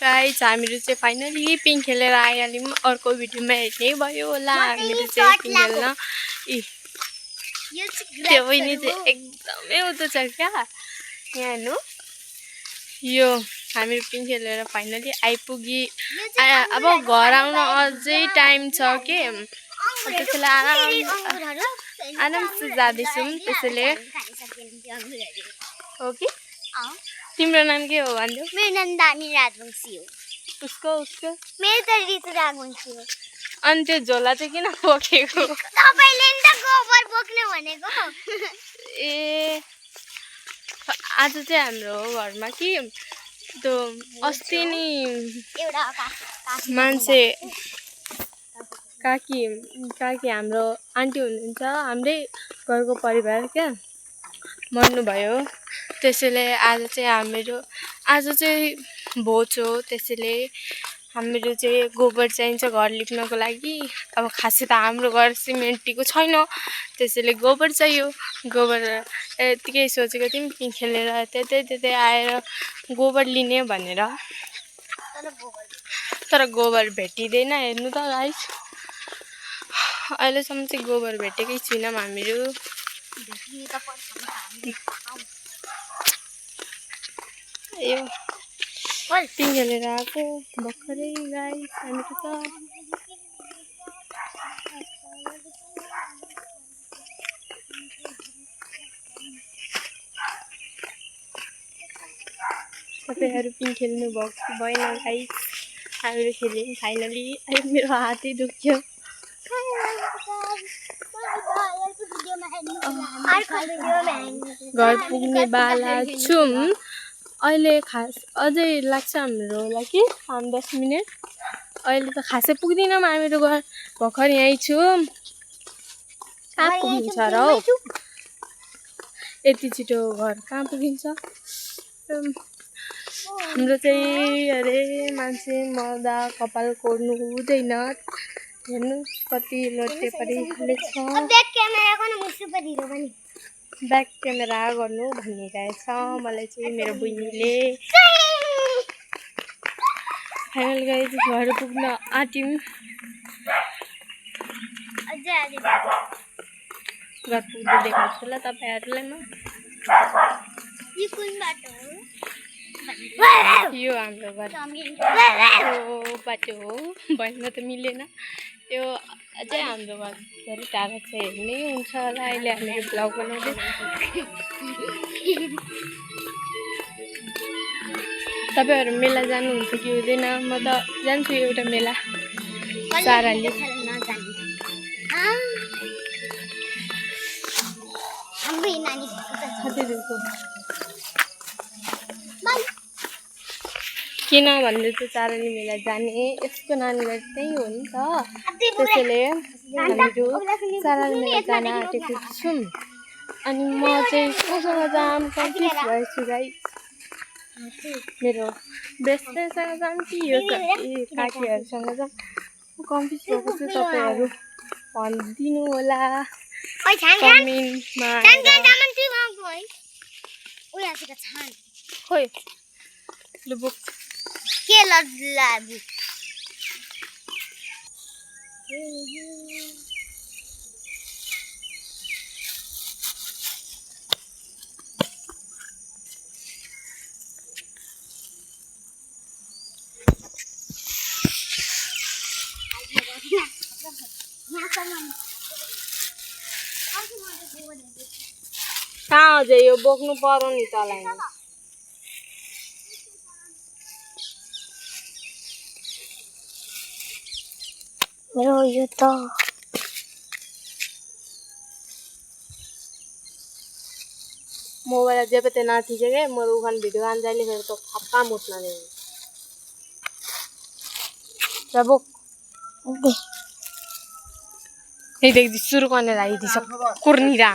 guys हामीहरु चाहिँ finally पिङ खेलेर आइहाल्यौं अर्को भिडियोमा हेर्नै भयो होला हामीहरु चाहिँ पिङ खेल्न यो चाहिँ बहिनी चाहिँ एकदमै उतो छ क्या यहाँ हेर्नु यो हामीहरु पिङ खेलेर फाइनली आइपुगी अब घर आउन अझै टाइम छ के त्यसैले आरामसे जाँदैछौं त्यसैले हो कि तिम्रो नाम के हो भन्दियो मेरो नाम दानी राजवंशी हो उसको मेरो त ऋतु राजवंशी हो अनि त्यो झोला चाहिँ किन बोकेको तपाईले नि त गोबर बोक्ने भनेको ए आज चाहिँ हाम्रो घरमा कि त्यो अस्ति नि एउटा मान्छे काकी हाम्रो आन्टी हुनुहुन्छ हाम्रै घरको परिवार क्या मर्नु भयो त्यसैले आज चाहिँ भोज हो त्यसैले हामीहरु चाहिँ गोबर चाहिन्छ घर लिप्नको लागि अब खासै त हाम्रो घर सिमेन्टको छैन त्यसैले गोबर चाहियो गोबर यतिकै सोचेको थियौं पिङ खेलेर त्यतै आएर गोबर लिने भनेर तर गोबर भेटिदैन हेर्नु त गाइस अहिलेसम्म चाहिँ गोबर भेटेकै छैनौं हामीहरु यो पिङ खेलेर आएको भर्खरै गाइस हामीहरु त तपाईहरु पिङ खेल्नु भएन गाइस हामीहरु खेल्यौं फाइनली मेरो हातै दुख्यो घर पुग्ने बाला छौं अहिले खास अझै लाग्छ हामीहरुलाई कि 5-10 मिनेट अहिले त खासै पुग्दिनौं हामीहरु घर भर्खर यही छौं कहाँ पुगिन्छ र हौ यति छिटो घर कहाँ पुगिन्छ हाम्रो चाहिँ अरे मान्छे मर्दा कपाल कोर्नु हुँदैन हेर्नु कति लोटे परिहालेछ ब्याक क्यामेरा गर्नु भनिरहेछ मलाई चाहिँ मेरो बहिनीले फाइनल गाइस घर पुग्न आँट्यौं घर पुग्दै देखाउँछु ल तपाईहरुलाई म यो हाम्रो घर बाटो हो भन्न त मिलेन त्यो अझै हाम्रो घर धेरै टाढा छ हेर्नै हुन्छ होला अहिले हामीले ब्लग बनाउँदै तपाईहरु मेला जानुहुन्छ कि हुँदैन म त जान्छु एउटा मेला साराले किन भन्दै चाहिँ चारनी मेला जाने यसको नानीलाई त्यही हो नि त त्यसैले हामीहरु चारनी मेला जान आँटेको छौं अनि म चाहिँ कोसँग जाम कन्फ्युज भएछु गाइस मेरो बेस्ट फ्रेन्डसँग जाम कि यो काकीहरुसँग जाम कन्फ्युज भएको छु तपाईहरु भनिदिनु होला कमेन्टमा खोइ लु बुक के लड्लाबु कहाँ अझै यो बोक्नु पर्यो नि तलाई मेरो यो त मोबाइल जब ते ना ठीक है मोर उखान वीडियो आन जाइले फिर तो खप्पा मुतना नहीं जब ये देख शुरू करने लाई थी सब कुर्नीरा